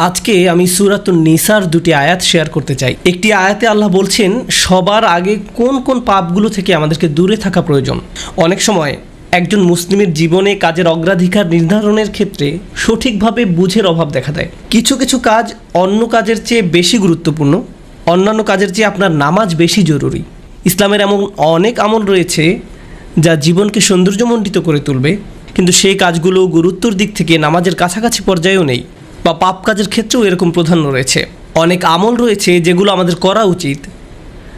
আজকে আমি সূরাতুন নিসার দুটি আয়াত শেয়ার করতে চাই। একটি আয়াতে আল্লাহ বলছেন সবার আগে কোন কোন পাপগুলো থেকে আমাদেরকে দূরে থাকা প্রয়োজন। অনেক সময় একজন মুসলিমের জীবনে কাজের অগ্রাধিকার নির্ধারণের ক্ষেত্রে সঠিকভাবে বুঝের অভাব দেখা দেয়। কিছু কিছু কাজ অন্য কাজের চেয়ে বেশি গুরুত্বপূর্ণ, অন্যান্য কাজের চেয়ে আপনার নামাজ বেশি জরুরি। ইসলামের এমন অনেক আমল রয়েছে যা জীবনকে সৌন্দর্যমণ্ডিত করে তুলবে, কিন্তু সেই কাজগুলো গুরুত্বর দিক থেকে নামাজের কাছাকাছি পর্যায়েও নেই, বা পাপ কাজের ক্ষেত্রেও এরকম প্রাধান্য রয়েছে। অনেক আমল রয়েছে যেগুলো আমাদের করা উচিত,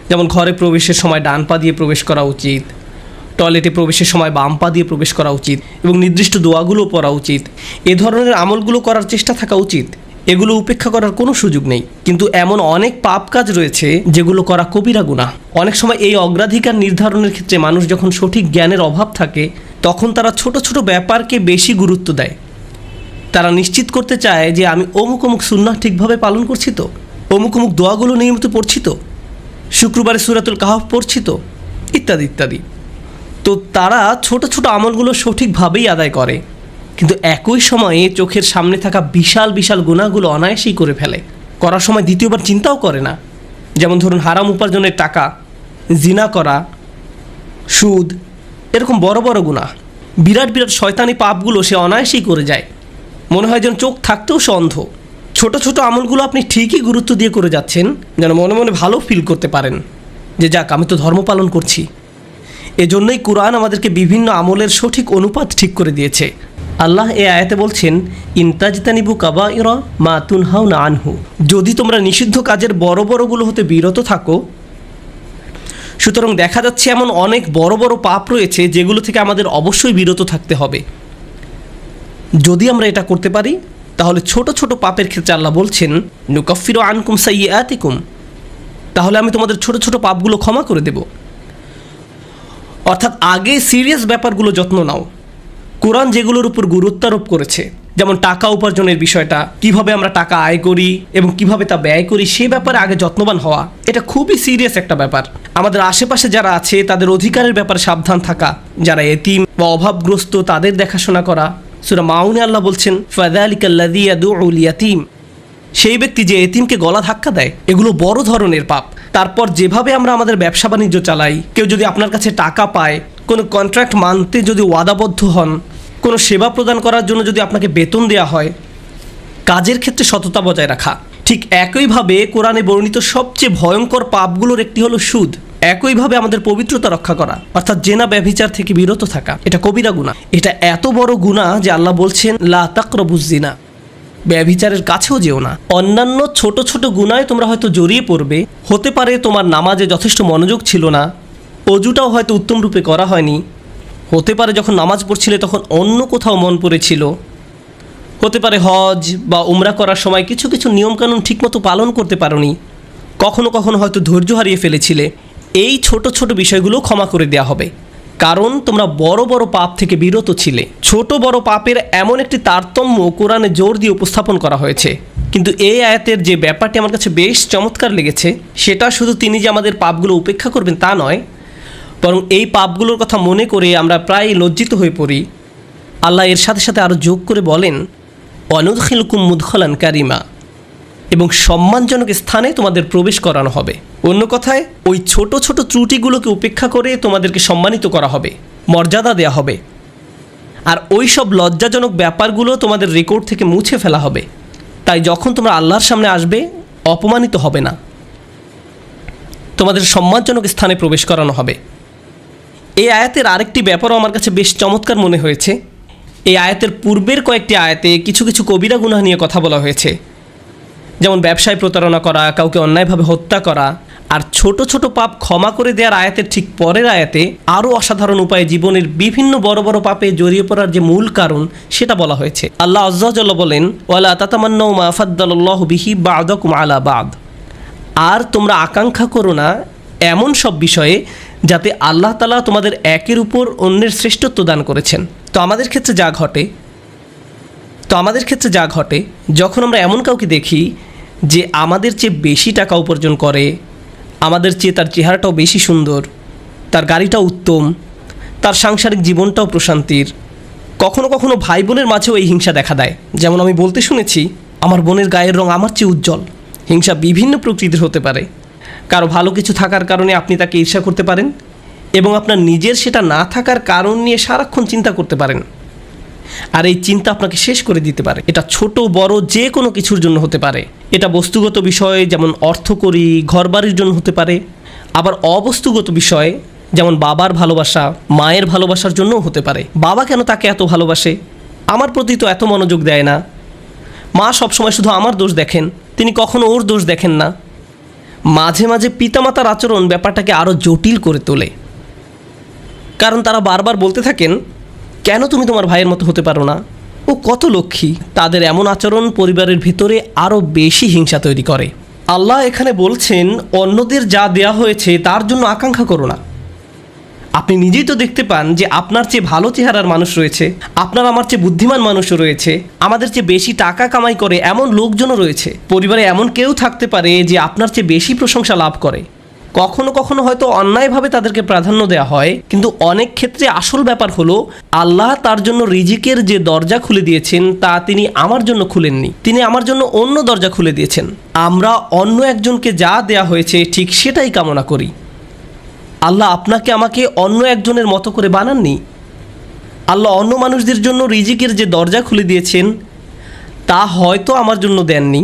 যেমন ঘরে প্রবেশের সময় ডান পা দিয়ে প্রবেশ করা উচিত, টয়লেটে প্রবেশের সময় বাম পা দিয়ে প্রবেশ করা উচিত, এবং নির্দিষ্ট দোয়াগুলো পড়া উচিত। এ ধরনের আমলগুলো করার চেষ্টা থাকা উচিত, এগুলো উপেক্ষা করার কোনো সুযোগ নেই। কিন্তু এমন অনেক পাপ কাজ রয়েছে যেগুলো করা কবিরা গুনাহ। অনেক সময় এই অগ্রাধিকার নির্ধারণের ক্ষেত্রে মানুষ যখন সঠিক জ্ঞানের অভাব থাকে তখন তারা ছোট ছোট ব্যাপারকে বেশি গুরুত্ব দেয়। তারা নিশ্চিত করতে চায় যে আমি অমুক অমুক সুন্নাহ ঠিকভাবে পালন করছি তো, অমুক অমুক দোয়াগুলো নিয়মিত পড়ছি তো, শুক্রবারে সূরাতুল কাহফ পড়ছি তো, ইত্যাদি ইত্যাদি। তো তারা ছোট ছোট আমলগুলো সঠিকভাবেই আদায় করে, কিন্তু একই সময়ে চোখের সামনে থাকা বিশাল বিশাল গুনাহগুলো অনায়াসেই করে ফেলে। করার সময় দ্বিতীয়বার চিন্তাও করে না। যেমন ধরুন হারাম উপার্জনের টাকা, জিনা করা, সুদ, এরকম বড় বড় গুনাহ, বিরাট বিরাট শয়তানি পাপগুলো সে অনায়াসেই করে যায়। মনে হয় যেন চোখ থাকতেও সে অন্ধ। ছোট ছোট আমলগুলো আপনি ঠিকই গুরুত্ব দিয়ে করে যাচ্ছেন, যেন মনে মনে ভালো ফিল করতে পারেন যে যাক আমি তো ধর্ম পালন করছি। এজন্যই কুরআন আমাদেরকে বিভিন্ন আমলের সঠিক অনুপাত ঠিক করে দিয়েছে। আল্লাহ এ আয়াতে বলছেন, ইনতাজতানিবু কাবাইরা মা তুনহাউনা আনহু, যদি তোমরা নিষিদ্ধ কাজের বড় বড়গুলো হতে বিরত থাকো। সুতরাং দেখা যাচ্ছে এমন অনেক বড় বড় পাপ রয়েছে যেগুলো থেকে আমাদের অবশ্যই বিরত থাকতে হবে। যদি আমরা এটা করতে পারি তাহলে ছোট ছোট পাপের ক্ষেত্রে আল্লাহ বলছেন নুকাফিরু আনকুম সাইয়্যাতিকুম, তাহলে আমি তোমাদের ছোট ছোট পাপগুলো ক্ষমা করে দেব। অর্থাৎ আগে সিরিয়াস ব্যাপারগুলো যত্ন নাও। কোরআন যেগুলোর উপর গুরুত্ব আরোপ করেছে, যেমন টাকা উপার্জনের বিষয়টা, কিভাবে আমরা টাকা আয় করি এবং কিভাবে তা ব্যয় করি, সে ব্যাপারে আগে যত্নবান হওয়া, এটা খুবই সিরিয়াস একটা ব্যাপার। আমাদের আশেপাশে যারা আছে তাদের অধিকারের ব্যাপারে সাবধান থাকা, যারা এতিম বা অভাবগ্রস্ত তাদের দেখাশোনা করা। সূরা মাউনে আল্লাহ বলছেন ফাযালিকাল্লাযী ইয়াদউল ইয়াতীম, সেই ব্যক্তি যে এতিমকে গলা ধাক্কা দেয়, এগুলো বড় ধরনের পাপ। তারপর যেভাবে আমরা আমাদের ব্যবসা বাণিজ্য চালাই, কেউ যদি আপনার কাছে টাকা পায়, কোনো কন্ট্রাক্ট মানতে যদি ওয়াদাবদ্ধ হন, কোনো সেবা প্রদান করার জন্য যদি আপনাকে বেতন দেওয়া হয়, কাজের ক্ষেত্রে সততা বজায় রাখা। ঠিক একইভাবে কোরআনে বর্ণিত সবচেয়ে ভয়ঙ্কর পাপগুলোর একটি হলো সুদ। একইভাবে আমাদের পবিত্রতা রক্ষা করা, অর্থাৎ জেনা ব্যভিচার থেকে বিরত থাকা, এটা কবিরা গুনাহ। এটা এত বড় গুনাহ যে আল্লাহ বলছেন লা তাকরাবুজ জিনা, ব্যভিচারের কাছেও যেও না। অন্যান্য ছোট ছোট গুনাহে তোমরা হয়তো জড়িয়ে পড়বে, হতে পারে তোমার নামাজে যথেষ্ট মনোযোগ ছিল না, অজুটাও হয়তো উত্তম রূপে করা হয়নি, হতে পারে যখন নামাজ পড়ছিলে তখন অন্য কোথাও মন পড়েছিল, হতে পারে হজ বা উমরা করার সময় কিছু কিছু নিয়মকানুন ঠিকমতো পালন করতে পারোনি, কখনো কখনো হয়তো ধৈর্য হারিয়ে ফেলেছিলে। এই ছোট ছোট বিষয়গুলো ক্ষমা করে দেওয়া হবে, কারণ তোমরা বড় বড় পাপ থেকে বিরত ছিলে। ছোট বড় পাপের এমন একটি তারতম্য কোরআনে জোর দিয়ে উপস্থাপন করা হয়েছে। কিন্তু এই আয়াতের যে ব্যাপারটি আমার কাছে বেশ চমৎকার লেগেছে, সেটা শুধু তিনি যে আমাদের পাপগুলো উপেক্ষা করবেন তা নয়, বরং এই পাপগুলোর কথা মনে করে আমরা প্রায় লজ্জিত হয়ে পড়ি। আল্লাহ এর সাথে সাথে আরও যোগ করে বলেন ওয়ানুদখিলুকুম মুদখালান কারিমা, এবং সম্মানজনক স্থানে তোমাদের প্রবেশ করানো হবে। অন্য কথায় ওই ছোট ছোট ত্রুটিগুলোকে উপেক্ষা করে তোমাদেরকে সম্মানিত করা হবে, মর্যাদা দেওয়া হবে, আর ওই সব লজ্জাজনক ব্যাপারগুলো তোমাদের রেকর্ড থেকে মুছে ফেলা হবে। তাই যখন তোমরা আল্লাহর সামনে আসবে অপমানিত হবে না, তোমাদের সম্মানজনক স্থানে প্রবেশ করানো হবে। এই আয়াতের আরেকটি ব্যাপারও আমার কাছে বেশ চমৎকার মনে হয়েছে। এই আয়াতের পূর্বের কয়েকটি আয়াতে কিছু কিছু কবিরা গুনাহ নিয়ে কথা বলা হয়েছে, যেমন ব্যবসায় প্রতারণা করা, কাউকে অন্যায়ভাবে হত্যা করা। আর ছোট ছোট পাপ ক্ষমা করে দেওয়ার আয়াতের ঠিক পরের আয়াতে আরও অসাধারণ উপায়ে জীবনের বিভিন্ন বড় বড় পাপে জড়িয়ে পড়ার যে মূল কারণ সেটা বলা হয়েছে। আল্লাহ আযজা ওয়া জাল্লা বলেন ওয়ালা তাতামান্নাউ মা ফাদ্দালাল্লাহু বিহি বা'দাকুম আলা বা'দ, আর তোমরা আকাঙ্ক্ষা করো না এমন সব বিষয়ে যাতে আল্লাহ তাআলা তোমাদের একের উপর অন্যের শ্রেষ্ঠত্ব দান করেছেন। তো আমাদের ক্ষেত্রে যা ঘটে যখন আমরা এমন কাউকে দেখি যে আমাদের চেয়ে বেশি টাকা উপার্জন করে, আমাদের চেয়ে তার চেহারাটাও বেশি সুন্দর, তার গাড়িটাও উত্তম, তার সাংসারিক জীবনটাও প্রশান্তির, কখনো কখনো ভাই বোনের মাঝেও এই হিংসা দেখা দেয়। যেমন আমি বলতে শুনেছি আমার বোনের গায়ের রং আমার চেয়ে উজ্জ্বল। হিংসা বিভিন্ন প্রকৃতির হতে পারে। কারো ভালো কিছু থাকার কারণে আপনি তাকে ঈর্ষা করতে পারেন এবং আপনার নিজের সেটা না থাকার কারণ নিয়ে সারাক্ষণ চিন্তা করতে পারেন, আর এই চিন্তা আপনাকে শেষ করে দিতে পারে। এটা ছোট বড় যে কোনো কিছুর জন্য হতে পারে। এটা বস্তুগত বিষয় যেমন অর্থকড়ি, ঘরবাড়ির জন্য হতে পারে, আবার অবস্তুগত বিষয় যেমন বাবার ভালোবাসা, মায়ের ভালোবাসার জন্যও হতে পারে। বাবা কেন তাকে এত ভালোবাসে, আমার প্রতি তো এত মনোযোগ দেয় না। মা সবসময় শুধু আমার দোষ দেখেন, তিনি কখনো ওর দোষ দেখেন না। মাঝে মাঝে পিতামাতার আচরণ ব্যাপারটাকে আরও জটিল করে তোলে, কারণ তারা বারবার বলতে থাকেন, কেন তুমি তোমার ভাইয়ের মতো হতে পারো না, ও কত লক্ষ্মী। তাদের এমন আচরণ পরিবারের ভিতরে আরও বেশি হিংসা তৈরি করে। আল্লাহ এখানে বলছেন, অন্যদের যা দেয়া হয়েছে তার জন্য আকাঙ্ক্ষা করো না। আপনি নিজেই তো দেখতে পান যে আপনার চেয়ে ভালো চেহারার মানুষ রয়েছে, আপনার আমার চেয়ে বুদ্ধিমান মানুষও রয়েছে, আমাদের চেয়ে বেশি টাকা কামাই করে এমন লোকজনও রয়েছে। পরিবারে এমন কেউ থাকতে পারে যে আপনার চেয়ে বেশি প্রশংসা লাভ করে। কখনো কখনো হয়তো অন্যায়ভাবে তাদেরকে প্রাধান্য দেওয়া হয়, কিন্তু অনেক ক্ষেত্রে আসল ব্যাপার হলো আল্লাহ তার জন্য রিজিকের যে দরজা খুলে দিয়েছেন তা তিনি আমার জন্য খুলেননি, তিনি আমার জন্য অন্য দরজা খুলে দিয়েছেন। আমরা অন্য একজনকে যা দেয়া হয়েছে ঠিক সেটাই কামনা করি। আল্লাহ আপনাকে আমাকে অন্য একজনের মতো করে বানাননি। আল্লাহ অন্য মানুষদের জন্য রিজিকের যে দরজা খুলে দিয়েছেন তা হয়তো আমার জন্য দেননি।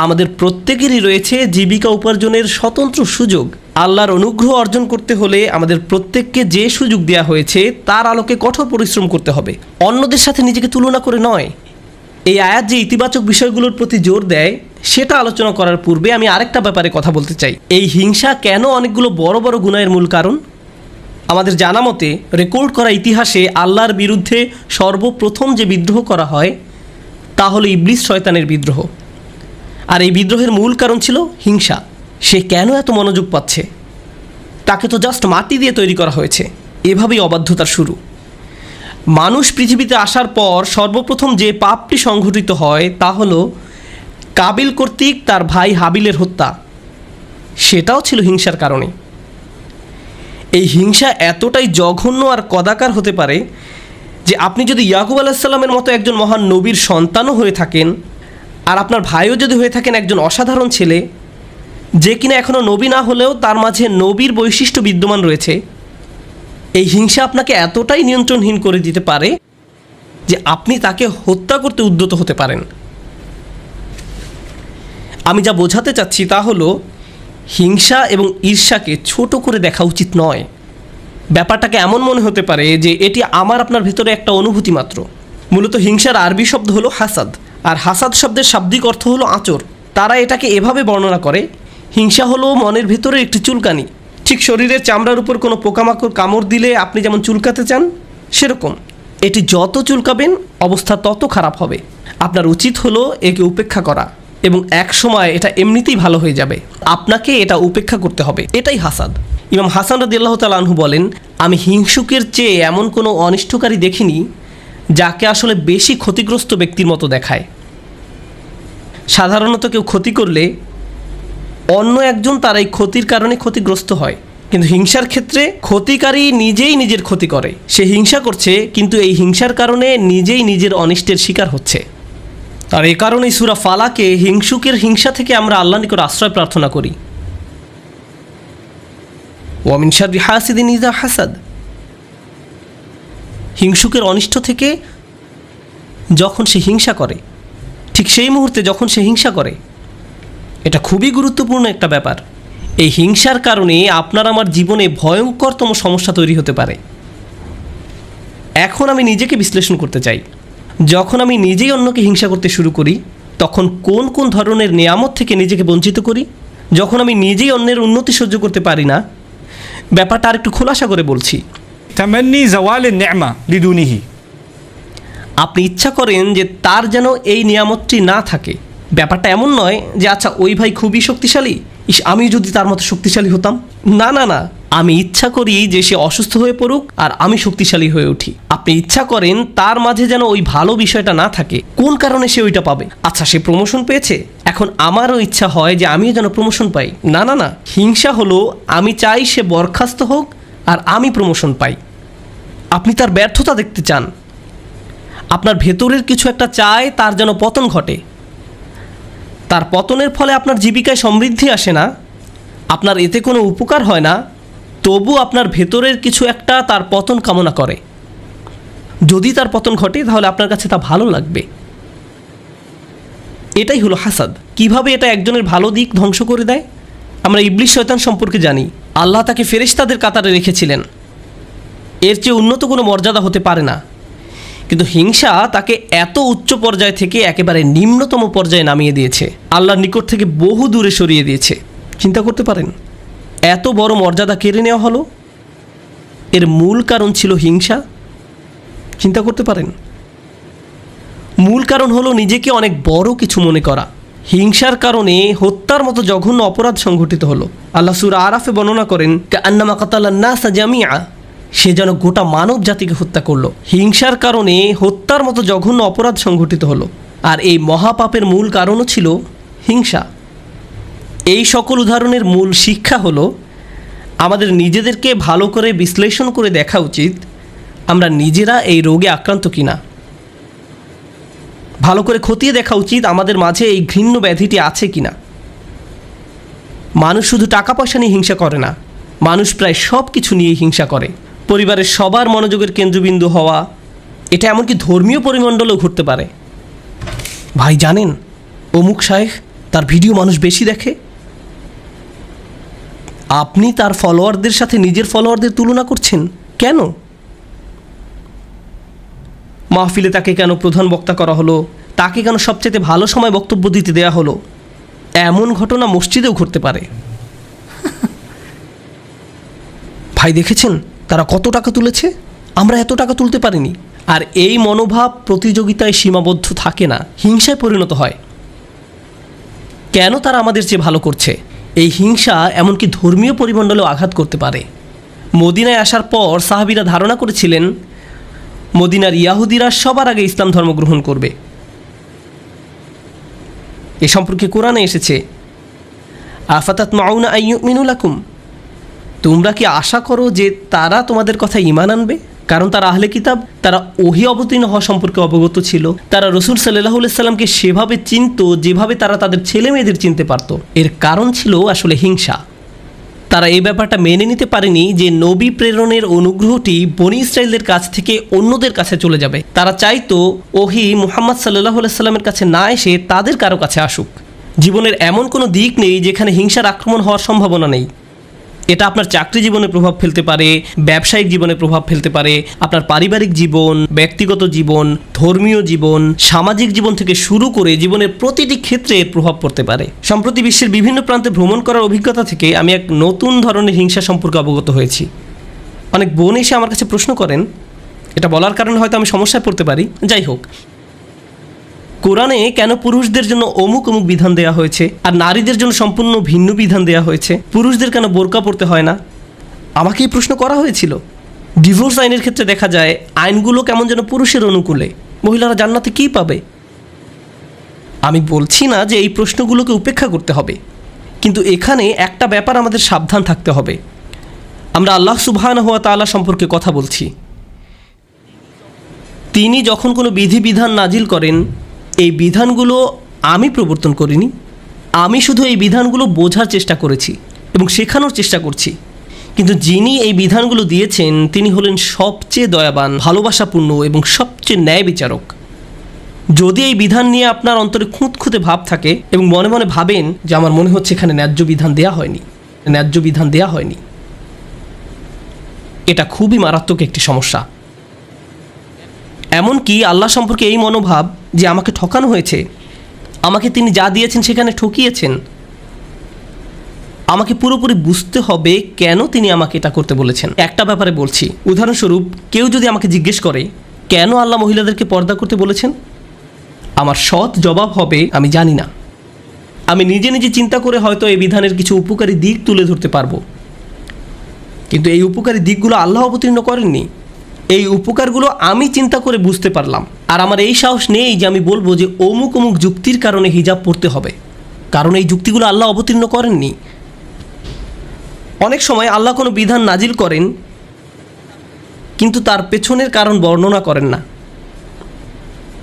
আমাদের প্রত্যেকেরই রয়েছে জীবিকা উপার্জনের স্বতন্ত্র সুযোগ। আল্লাহর অনুগ্রহ অর্জন করতে হলে আমাদের প্রত্যেককে যে সুযোগ দেওয়া হয়েছে তার আলোকে কঠোর পরিশ্রম করতে হবে, অন্যদের সাথে নিজেকে তুলনা করে নয়। এই আয়াত যে ইতিবাচক বিষয়গুলোর প্রতি জোর দেয় সেটা আলোচনা করার পূর্বে আমি আরেকটা ব্যাপারে কথা বলতে চাই। এই হিংসা কেন অনেকগুলো বড় বড় গুনাহের মূল কারণ? আমাদের জানা মতে রেকর্ড করা ইতিহাসে আল্লাহর বিরুদ্ধে সর্বপ্রথম যে বিদ্রোহ করা হয় তা হলো ইবলিস শয়তানের বিদ্রোহ। আর এই বিদ্রোহের মূল কারণ ছিল হিংসা। সে কেন এত মনোযোগ পাচ্ছে? তাকে তো জাস্ট মাটি দিয়ে তৈরি করা হয়েছে। এভাবেই অবাধ্যতার শুরু। মানুষ পৃথিবীতে আসার পর সর্বপ্রথম যে পাপটি সংঘটিত হয় তা হলো কাবিল কর্তৃক তার ভাই হাবিলের হত্যা। সেটাও ছিল হিংসার কারণে। এই হিংসা এতটাই জঘন্য আর কদাকার হতে পারে যে আপনি যদি ইয়াকুব আলাইসাল্লামের মতো একজন মহান নবীর সন্তানও হয়ে থাকেন, আর আপনার ভাইও যদি হয়ে থাকেন একজন অসাধারণ ছেলে যে কিনা এখনও নবী না হলেও তার মাঝে নবীর বৈশিষ্ট্য বিদ্যমান রয়েছে, এই হিংসা আপনাকে এতটাই নিয়ন্ত্রণহীন করে দিতে পারে যে আপনি তাকে হত্যা করতে উদ্যত হতে পারেন। আমি যা বোঝাতে চাচ্ছি তা হলো হিংসা এবং ঈর্ষাকে ছোট করে দেখা উচিত নয়। ব্যাপারটাকে এমন মনে হতে পারে যে এটি আমার আপনার ভেতরে একটা অনুভূতি মাত্র। মূলত হিংসার আরবি শব্দ হলো হাসাদ, আর হাসাদ শব্দের শাব্দিক অর্থ হলো আঁচড়। তারা এটাকে এভাবে বর্ণনা করে, হিংসা হলো মনের ভেতরে একটি চুলকানি। ঠিক শরীরের চামড়ার উপর কোনো পোকামাকড় কামড় দিলে আপনি যেমন চুলকাতে চান, সেরকম এটি যত চুলকাবেন অবস্থা তত খারাপ হবে। আপনার উচিত হলো একে উপেক্ষা করা, এবং এক সময় এটা এমনিতেই ভালো হয়ে যাবে। আপনাকে এটা উপেক্ষা করতে হবে। এটাই হাসাদ। ইমাম হাসান রাদিয়াল্লাহু তাআলা আনহু বলেন, আমি হিংসুকের চেয়ে এমন কোনো অনিষ্টকারী দেখিনি যাকে আসলে বেশি ক্ষতিগ্রস্ত ব্যক্তির মতো দেখায়। সাধারণত কেউ ক্ষতি করলে অন্য একজন তার এই ক্ষতির কারণে ক্ষতিগ্রস্ত হয়, কিন্তু হিংসার ক্ষেত্রে ক্ষতিকারী নিজেই নিজের ক্ষতি করে। সে হিংসা করছে কিন্তু এই হিংসার কারণে নিজেই নিজের অনিষ্টের শিকার হচ্ছে। আর এ কারণেই সূরা ফালাকে হিংসুকের হিংসা থেকে আমরা আল্লাহর নিকট আশ্রয় প্রার্থনা করি। ওয়া মিন শাররি হাসিদিন ইযা হাসাদ। হিংসুকের অনিষ্ট থেকে যখন সে হিংসা করে, ঠিক সেই মুহূর্তে যখন সে হিংসা করে, এটা খুবই গুরুত্বপূর্ণ একটা ব্যাপার। এই হিংসার কারণে আপনার আমার জীবনে ভয়ঙ্করতম সমস্যা তৈরি হতে পারে। এখন আমি নিজেকে বিশ্লেষণ করতে চাই। যখন আমি নিজেই অন্যকে হিংসা করতে শুরু করি তখন কোন কোন ধরনের নিয়ামত থেকে নিজেকে বঞ্চিত করি? যখন আমি নিজেই অন্যের উন্নতি সহ্য করতে পারি না, ব্যাপারটা আর একটু খোলাসা করে বলছি। তামান্নি জাওয়ালিন নি'মা লিদুনিহি। আপনি ইচ্ছা করেন যে তার যেন এই নিয়ামতটি না থাকে। ব্যাপারটা এমন নয় যে আচ্ছা ওই ভাই খুবই শক্তিশালী, আমি যদি তার মতো শক্তিশালী হতাম। না না না, আমি ইচ্ছা করি যে সে অসুস্থ হয়ে পড়ুক আর আমি শক্তিশালী হয়ে উঠি। আপনি ইচ্ছা করেন তার মাঝে যেন ওই ভালো বিষয়টা না থাকে। কোন কারণে সে ওইটা পাবে? আচ্ছা সে প্রমোশন পেয়েছে, এখন আমারও ইচ্ছা হয় যে আমিও যেন প্রমোশন পাই। না না না, হিংসা হলো আমি চাই সে বরখাস্ত হোক আর আমি প্রমোশন পাই। আপনি তার ব্যর্থতা দেখতে চান, আপনার ভেতরের কিছু একটা চায় তার যেন পতন ঘটে। তার পতনের ফলে আপনার জীবিকায় সমৃদ্ধি আসে না, আপনার এতে কোনো উপকার হয় না, তবু আপনার ভেতরের কিছু একটা তার পতন কামনা করে। যদি তার পতন ঘটে তাহলে আপনার কাছে তা ভালো লাগবে। এটাই হলো হাসাদ। কিভাবে এটা একজনের ভালো দিক ধ্বংস করে দেয়? আমরা ইবলিস শয়তান সম্পর্কে জানি। আল্লাহ তাকে ফেরেশতাদের কাতারে রেখেছিলেন, এর চেয়ে উন্নত কোনো মর্যাদা হতে পারে না। কিন্তু হিংসা তাকে এত উচ্চ পর্যায় থেকে একেবারে নিম্নতম পর্যায়ে নামিয়ে দিয়েছে, আল্লাহর নিকট থেকে বহু দূরে সরিয়ে দিয়েছে। চিন্তা করতে পারেন, এত বড় মর্যাদা কেড়ে নেওয়া হলো, এর মূল কারণ ছিল হিংসা। চিন্তা করতে পারেন, মূল কারণ হলো নিজেকে অনেক বড় কিছু মনে করা। হিংসার কারণে হত্যার মতো জঘন্য অপরাধ সংঘটিত হলো। আল্লাহ সূরা আরাফে বর্ণনা করেন, কান্নামা কাতালান নাসা জামিআ, সে যেন গোটা মানব জাতিকে হত্যা করলো। হিংসার কারণে হত্যার মতো জঘন্য অপরাধ সংঘটিত হলো, আর এই মহাপাপের মূল কারণও ছিল হিংসা। এই সকল উদাহরণের মূল শিক্ষা হলো আমাদের নিজেদেরকে ভালো করে বিশ্লেষণ করে দেখা উচিত আমরা নিজেরা এই রোগে আক্রান্ত কিনা। ভালো করে খতিয়ে দেখা উচিত আমাদের মাঝে এই ঘৃণ্য ব্যাধিটি আছে কিনা। মানুষ শুধু টাকা পয়সা নিয়ে হিংসা করে না, মানুষ প্রায় সব কিছু নিয়ে হিংসা করে। পরিবারের সবার মনোযোগের কেন্দ্রবিন্দু হওয়া, এটা এমনকি ধর্মীয় পরিমণ্ডলেও ঘটতে পারে। ভাই জানেন, অমুক শায়েখ, তার ভিডিও মানুষ বেশি দেখে। আপনি তার ফলোয়ারদের সাথে নিজের ফলোয়ারদের তুলনা করছেন কেন? মাহফিলে তাকে কেন প্রধান বক্তা করা হলো, তাকে কেন সবচেয়ে ভালো সময় বক্তব্য দিতে দেয়া হলো? এমন ঘটনা মসজিদেও ঘটতে পারে। ভাই দেখেছেন তারা কত টাকা তুলেছে, আমরা এত টাকা তুলতে পারিনি। আর এই মনোভাব প্রতিযোগিতায় সীমাবদ্ধ থাকে না, হিংসায় পরিণত হয়। কেন তারা আমাদের চেয়ে ভালো করছে? এই হিংসা এমনকি ধর্মীয় পরিমণ্ডলেও আঘাত করতে পারে। মদিনায় আসার পর সাহাবীরা ধারণা করেছিলেন মদিনার ইয়াহুদিরা সবার আগে ইসলাম ধর্ম গ্রহণ করবে। এ সম্পর্কে কোরআনে এসেছে, আফাতাতমাউনা আইয়ুমিনু লাকুম, তোমরা কি আশা করো যে তারা তোমাদের কথা ঈমান আনবে? কারণ তারা আহলে কিতাব, তারা ওহী অবতীর্ণ হওয়া সম্পর্কে অবগত ছিল। তারা রাসূল সাল্লাল্লাহু আলাইহি সাল্লামকে সেভাবে চিনত যেভাবে তারা তাদের ছেলে মেয়েদের চিনতে পারত। এর কারণ ছিল আসলে হিংসা। তারা এই ব্যাপারটা মেনে নিতে পারেনি যে নবী প্রেরণের অনুগ্রহটি বনী ইসরাইলদের কাছ থেকে অন্যদের কাছে চলে যাবে। তারা চাইতো ওহী মুহাম্মদ সাল্লাল্লাহু আলাইহি সাল্লামের কাছে না এসে তাদের কারো কাছে আসুক। জীবনের এমন কোনো দিক নেই যেখানে হিংসার আক্রমণ হওয়ার সম্ভাবনা নেই। এটা আপনার চাকরি জীবনে প্রভাব ফেলতে পারে, ব্যবসায়িক জীবনে প্রভাব ফেলতে পারে, আপনার পারিবারিক জীবন, ব্যক্তিগত জীবন, ধর্মীয় জীবন, সামাজিক জীবন থেকে শুরু করে জীবনের প্রতিটি ক্ষেত্রে এর প্রভাব পড়তে পারে। সম্প্রতি বিশ্বের বিভিন্ন প্রান্তে ভ্রমণ করার অভিজ্ঞতা থেকে আমি এক নতুন ধরনের হিংসা সম্পর্কে অবগত হয়েছি। অনেক বোন এসে আমার কাছে প্রশ্ন করেন, এটা বলার কারণে হয়তো আমি সমস্যায় পড়তে পারি, যাই হোক, কোরআনে কেন পুরুষদের জন্য অমুক অমুক বিধান দেওয়া হয়েছে আর নারীদের জন্য সম্পূর্ণ ভিন্ন বিধান দেওয়া হয়েছে? পুরুষদের কেন বোরকা পরতে হয় না? আমাকে এই প্রশ্ন করা হয়েছিল। ডিভোর্স আইনের ক্ষেত্রে দেখা যায় আইনগুলো কেমন যেন পুরুষের অনুকূলে। মহিলারা জান্নাতে কী পাবে? আমি বলছি না যে এই প্রশ্নগুলোকে উপেক্ষা করতে হবে, কিন্তু এখানে একটা ব্যাপার আমাদের সাবধান থাকতে হবে। আমরা আল্লাহ সুবহানাহু ওয়া তাআলা সম্পর্কে কথা বলছি। তিনি যখন কোনো বিধিবিধান নাজিল করেন, এই বিধানগুলো আমি প্রবর্তন করিনি, আমি শুধু এই বিধানগুলো বোঝার চেষ্টা করেছি এবং শেখানোর চেষ্টা করছি। কিন্তু যিনি এই বিধানগুলো দিয়েছেন তিনি হলেন সবচেয়ে দয়াবান, ভালোবাসাপূর্ণ এবং সবচেয়ে ন্যায় বিচারক। যদি এই বিধান নিয়ে আপনার অন্তরে খুঁতখুঁতে ভাব থাকে এবং মনে মনে ভাবেন যে আমার মনে হচ্ছে এখানে ন্যায্য বিধান দেয়া হয়নি, এটা খুবই মারাত্মক একটি সমস্যা। এমনকি আল্লাহ সম্পর্কে এই মনোভাব যে আমাকে ঠকানো হয়েছে, আমাকে তিনি যা দিয়েছেন সেখানে ঠকিয়েছেন, আমাকে পুরোপুরি বুঝতে হবে কেন তিনি আমাকে এটা করতে বলেছেন। একটা ব্যাপারে বলছি, উদাহরণস্বরূপ কেউ যদি আমাকে জিজ্ঞেস করে কেন আল্লাহ মহিলাদেরকে পর্দা করতে বলেছেন, আমার সৎ জবাব হবে আমি জানি না। আমি নিজে নিজে চিন্তা করে হয়তো এই বিধানের কিছু উপকারী দিক তুলে ধরতে পারবো, কিন্তু এই উপকারী দিকগুলো আল্লাহ অবতীর্ণ করেননি। এই উপকারগুলো আমি চিন্তা করে বুঝতে পারলাম, আর আমার এই সাহস নেই যে আমি বলবো যে অমুক অমুক যুক্তির কারণে হিজাব পড়তে হবে, কারণ এই যুক্তিগুলো আল্লাহ অবতীর্ণ করেননি। অনেক সময় আল্লাহ কোনো বিধান নাজিল করেন কিন্তু তার পেছনের কারণ বর্ণনা করেন না।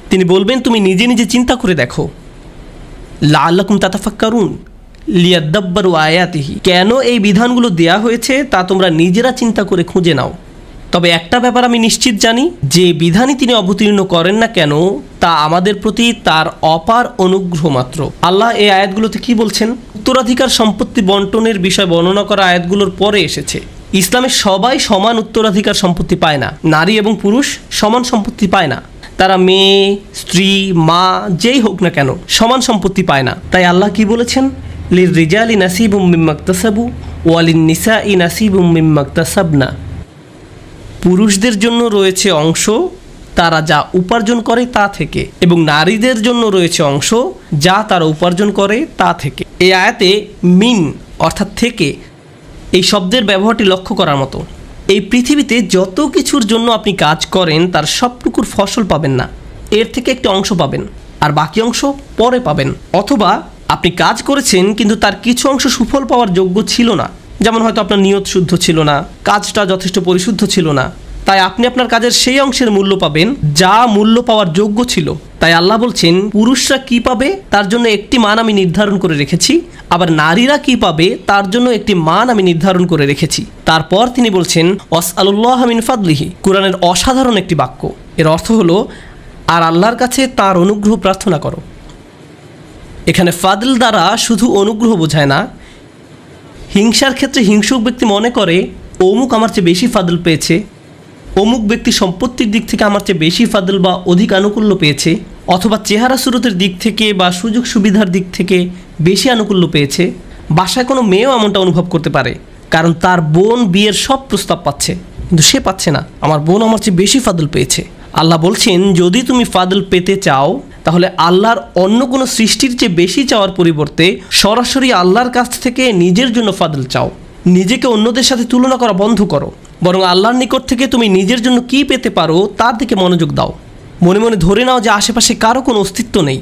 তিনি বলবেন তুমি নিজে নিজে চিন্তা করে দেখো। লাআল্লাকুম তাতাফাক্কারুন লিয়াদাব্বারু আয়াতিহি। কেন এই বিধানগুলো দেয়া হয়েছে তা তোমরা নিজেরা চিন্তা করে খুঁজে নাও। তবে একটা ব্যাপার আমি নিশ্চিত জানি, যে বিধানই তিনি অবতীর্ণ করেন না কেন তা আমাদের প্রতি তার অপার অনুগ্রহ মাত্র। আল্লাহ এই আয়াতগুলোতে কি বলছেন? উত্তরাধিকার সম্পত্তি বন্টনের বিষয় বর্ণনা করা আয়াতগুলোর পরে এসেছে। ইসলামে সবাই সমান উত্তরাধিকার সম্পত্তি পায় না, নারী এবং পুরুষ সমান সম্পত্তি পায় না। তারা মেয়ে, স্ত্রী, মা যেই হোক না কেন সমান সম্পত্তি পায় না। তাই আল্লাহ কি বলেছেন? লিররিজালি নাসিবুম মিম্মা ইকতাসাবু ওয়া লিন-নিসাই নাসিবুম মিম্মা ইকতাসাবনা। পুরুষদের জন্য রয়েছে অংশ তারা যা উপার্জন করে তা থেকে, এবং নারীদের জন্য রয়েছে অংশ যা তারা উপার্জন করে তা থেকে। এই আয়াতে মিন অর্থাৎ থেকে এই শব্দের ব্যবহারটি লক্ষ্য করার মতো। এই পৃথিবীতে যত কিছুর জন্য আপনি কাজ করেন তার সবটুকুর ফসল পাবেন না, এর থেকে একটি অংশ পাবেন আর বাকি অংশ পরে পাবেন। অথবা আপনি কাজ করেছেন কিন্তু তার কিছু অংশ সুফল পাওয়ার যোগ্য ছিল না, যেমন হয়তো আপনার নিয়ত শুদ্ধ ছিল না, কাজটা যথেষ্ট পরিশুদ্ধ ছিল না, তাই আপনি আপনার কাজের সেই অংশের মূল্য পাবেন যা মূল্য পাওয়ার যোগ্য ছিল। তাই আল্লাহ বলছেন পুরুষরা কি পাবে তার জন্য একটি মান আমি নির্ধারণ করে রেখেছি, আবার নারীরা কি পাবে তার জন্য একটি মান আমি নির্ধারণ করে রেখেছি। তারপর তিনি বলছেন ওয়াসআলুল্লাহ মিন ফাদলিহি, কুরআনের অসাধারণ একটি বাক্য। এর অর্থ হলো আর আল্লাহর কাছে তার অনুগ্রহ প্রার্থনা করো। এখানে ফাদল দ্বারা শুধু অনুগ্রহ বোঝায় না। হিংসার ক্ষেত্রে হিংসুক ব্যক্তি মনে করে অমুক আমার চেয়ে বেশি ফাদল পেয়েছে, অমুক ব্যক্তি সম্পত্তির দিক থেকে আমার চেয়ে বেশি ফাদল বা অধিক আনুকূল্য পেয়েছে, অথবা চেহারা সুরতের দিক থেকে বা সুযোগ সুবিধার দিক থেকে বেশি আনুকূল্য পেয়েছে। বাসায় কোনো মেয়েও এমনটা অনুভব করতে পারে, কারণ তার বোন বিয়ের সব প্রস্তাব পাচ্ছে কিন্তু সে পাচ্ছে না, আমার বোন আমার চেয়ে বেশি ফাদল পেয়েছে। আল্লাহ বলছেন যদি তুমি ফাদল পেতে চাও তাহলে আল্লাহর অন্য কোনো সৃষ্টির চেয়ে বেশি চাওয়ার পরিবর্তে সরাসরি আল্লাহর কাছ থেকে নিজের জন্য ফাদল চাও। নিজেকে অন্যদের সাথে তুলনা করা বন্ধ করো, বরং আল্লাহর নিকট থেকে তুমি নিজের জন্য কি পেতে পারো তার দিকে মনোযোগ দাও। মনে মনে ধরে নাও যে আশেপাশে কারো কোনো অস্তিত্ব নেই,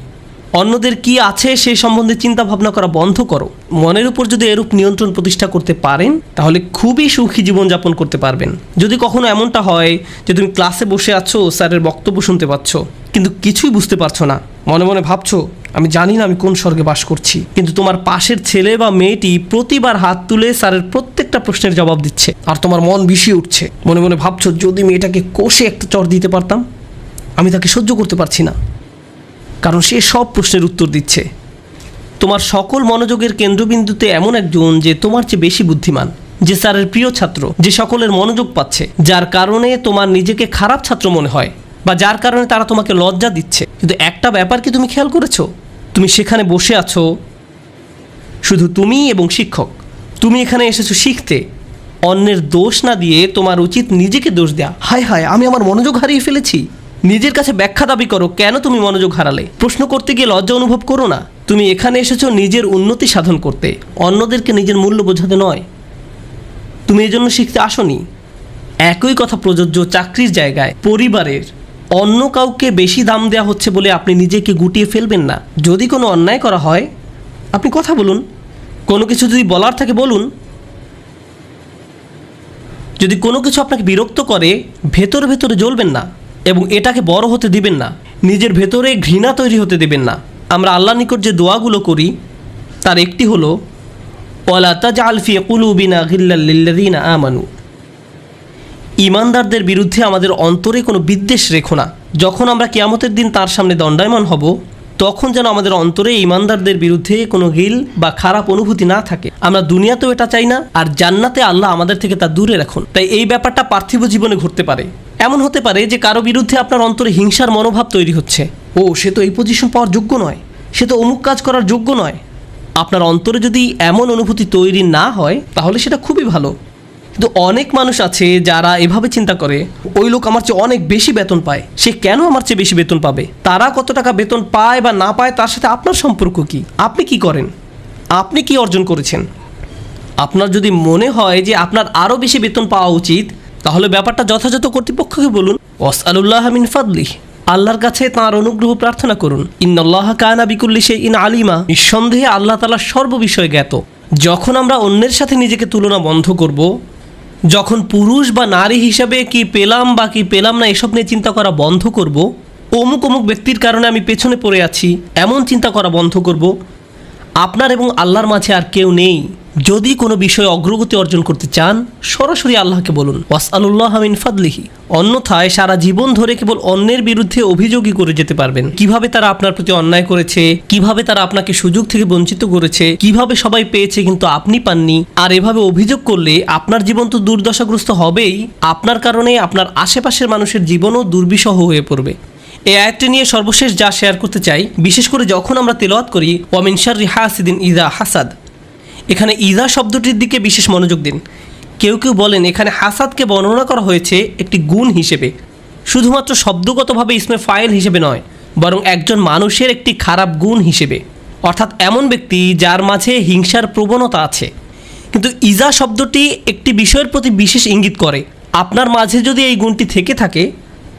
অন্যদের কি আছে সেই সম্বন্ধে চিন্তা ভাবনা করা বন্ধ করো। মনের উপর যদি এরূপ নিয়ন্ত্রণ প্রতিষ্ঠা করতে পারেন তাহলে খুবই সুখী জীবনযাপন করতে পারবেন। যদি কখনো এমনটা হয় যে তুমি ক্লাসে বসে আছো, স্যারের বক্তব্য শুনতে পাচ্ছ কিন্তু কিছুই বুঝতে পারছো না, মনে মনে ভাবছো আমি জানি না আমি কোন স্বর্গে বাস করছি, কিন্তু তোমার পাশের ছেলে বা মেয়েটি প্রতিবার হাত তুলে স্যারের প্রত্যেকটা প্রশ্নের জবাব দিচ্ছে আর তোমার মন বিষিয়ে উঠছে। মনে মনে ভাবছো যদি মেয়েটাকে কষে একটা চড় দিতে পারতাম, আমি তাকে সহ্য করতে পারছি না, কারণ সে সব প্রশ্নের উত্তর দিচ্ছে। তোমার সকল মনোযোগের কেন্দ্রবিন্দুতে এমন একজন যে তোমার চেয়ে বেশি বুদ্ধিমান, যে স্যারের প্রিয় ছাত্র, যে সকলের মনোযোগ পাচ্ছে, যার কারণে তোমার নিজেকে খারাপ ছাত্র মনে হয় বা যার কারণে তারা তোমাকে লজ্জা দিচ্ছে। কিন্তু একটা ব্যাপার কি তুমি খেয়াল করেছো? তুমি সেখানে বসে আছো শুধু তুমি এবং শিক্ষক। তুমি এখানে এসেছো শিখতে, অন্যের দোষ না দিয়ে তোমার উচিত নিজেকে দোষ দেয়া। হায় হায় আমি আমার মনোযোগ হারিয়ে ফেলেছি। নিজের কাছে ব্যাখ্যা দাবি করো কেন তুমি মনোযোগ হারালে। প্রশ্ন করতে গিয়ে লজ্জা অনুভব করো না। তুমি এখানে এসেছো নিজের উন্নতি সাধন করতে, অন্যদেরকে নিজের মূল্য বোঝাতে নয়। তুমি এই জন্য শিখতে আসোনি। একই কথা প্রযোজ্য চাকরির জায়গায়, পরিবারের। অন্য কাউকে বেশি দাম দেওয়া হচ্ছে বলে আপনি নিজেকে গুটিয়ে ফেলবেন না। যদি কোনো অন্যায় করা হয় আপনি কথা বলুন, কোনো কিছু যদি বলার থাকে বলুন। যদি কোনো কিছু আপনাকে বিরক্ত করে ভেতরে ভেতরে জ্বলবেন না এবং এটাকে বড় হতে দিবেন না, নিজের ভেতরে ঘৃণা তৈরি হতে দেবেন না। আমরা আল্লাহর নিকট যে দোয়াগুলো করি তার একটি হলো ওয়ালা তাজআল ফি কুলুবিনা গিল্লাল লিল্লাযিনা আমানু। ঈমানদারদের বিরুদ্ধে আমাদের অন্তরে কোনো বিদ্বেষ রেখো না। যখন আমরা কিয়ামতের দিন তার সামনে দণ্ডায়মান হব তখন যেন আমাদের অন্তরে ঈমানদারদের বিরুদ্ধে কোনো গিল বা খারাপ অনুভূতি না থাকে। আমরা দুনিয়াতেও এটা চাই না, আর জান্নাতে আল্লাহ আমাদের থেকে তা দূরে রাখুন। তাই এই ব্যাপারটা পার্থিব জীবনে ঘটতে পারে। এমন হতে পারে যে কারো বিরুদ্ধে আপনার অন্তরে হিংসার মনোভাব তৈরি হচ্ছে, ও সে তো এই পজিশন পাওয়ার যোগ্য নয়, সে তো অমুক কাজ করার যোগ্য নয়। আপনার অন্তরে যদি এমন অনুভূতি তৈরি না হয় তাহলে সেটা খুবই ভালো। কিন্তু অনেক মানুষ আছে যারা এভাবে চিন্তা করে ওই লোক আমার চেয়ে অনেক বেশি বেতন পায়, সে কেন আমার চেয়ে বেশি বেতন পাবে। তারা কত টাকা বেতন পায় বা না পায় তার সাথে আপনার সম্পর্ক কি? আপনি কি করেন? আপনি কি অর্জন করেছেন? আপনার যদি মনে হয় যে আপনার আরও বেশি বেতন পাওয়া উচিত তাহলে ব্যাপারটা যথাযথ কর্তৃপক্ষকে বলুন। ওয়াসআলুল্লাহ মিন ফাদলিহ, আল্লাহর কাছে তাঁর অনুগ্রহ প্রার্থনা করুন। ইন্নাল্লাহা কানা বিকুল্লি শাইইন আলিমা, নিঃসন্দেহে আল্লাহ তাআলা সর্ববিষয়ে জ্ঞাত। যখন আমরা অন্যের সাথে নিজেকে তুলনা বন্ধ করব, যখন পুরুষ বা নারী হিসাবে কি পেলাম বা কি পেলাম না এসব নিয়ে চিন্তা করা বন্ধ করব, অমুক অমুক ব্যক্তির কারণে আমি পেছনে পড়ে আছি, এমন চিন্তা করা বন্ধ করব। আপনার এবং আল্লাহর মাঝে আর কেউ নেই। যদি কোনো বিষয়ে অগ্রগতি অর্জন করতে চান, সরাসরি আল্লাহকে বলুন, ওয়াসআলুল্লাহ মিন ফাদলিহি। অন্যথায় সারা জীবন ধরে কেবল অন্যের বিরুদ্ধে অভিযোগই করে যেতে পারবেন। কিভাবে তারা আপনার প্রতি অন্যায় করেছে, কিভাবে তারা আপনাকে সুযোগ থেকে বঞ্চিত করেছে, কিভাবে সবাই পেয়েছে কিন্তু আপনি পাননি। আর এভাবে অভিযোগ করলে আপনার জীবন তো দুর্দশাগ্রস্ত হবেই, আপনার কারণে আপনার আশেপাশের মানুষের জীবনও দুর্বিষহ হয়ে পড়বে। এই আয়াতটি নিয়ে সর্বশেষ যা শেয়ার করতে চাই, বিশেষ করে যখন আমরা তেলাওয়াত করি ওয়া মিন শাররি হাসিদিন ইযা হাসাদ, এখানে ইযা শব্দটির দিকে বিশেষ মনোযোগ দিন। কেউ কেউ বলেন এখানে হাসাদকে বর্ণনা করা হয়েছে একটি গুণ হিসেবে, শুধুমাত্র শব্দগতভাবে ইসমে ফাইল হিসেবে নয়, বরং একজন মানুষের একটি খারাপ গুণ হিসেবে, অর্থাৎ এমন ব্যক্তি যার মাঝে হিংসার প্রবণতা আছে। কিন্তু ইযা শব্দটি একটি বিষয়ের প্রতি বিশেষ ইঙ্গিত করে। আপনার মাঝে যদি এই গুণটি থেকে থাকে,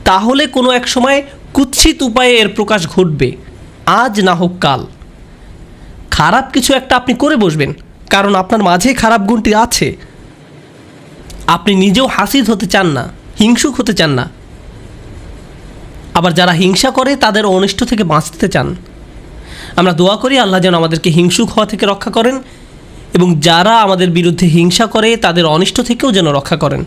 তাহলে কোনো এক সময় কুৎসিত উপায়ে এর প্রকাশ ঘটবে, আজ না হোক কাল। খারাপ কিছু একটা আপনি করে বসবেন, কারণ আপনার মাঝে খারাপ গুণটি আছে। আপনি নিজেও হাসিদ হতে চান না, হিংসুক হতে চান না। আবার যারা হিংসা করে তাদের অনিষ্ট থেকে বাঁচতে চান। আমরা দোয়া করি আল্লাহ যেন আমাদেরকে হিংসুক হওয়া থেকে রক্ষা করেন এবং যারা আমাদের বিরুদ্ধে হিংসা করে তাদের অনিষ্ট থেকেও যেন রক্ষা করেন।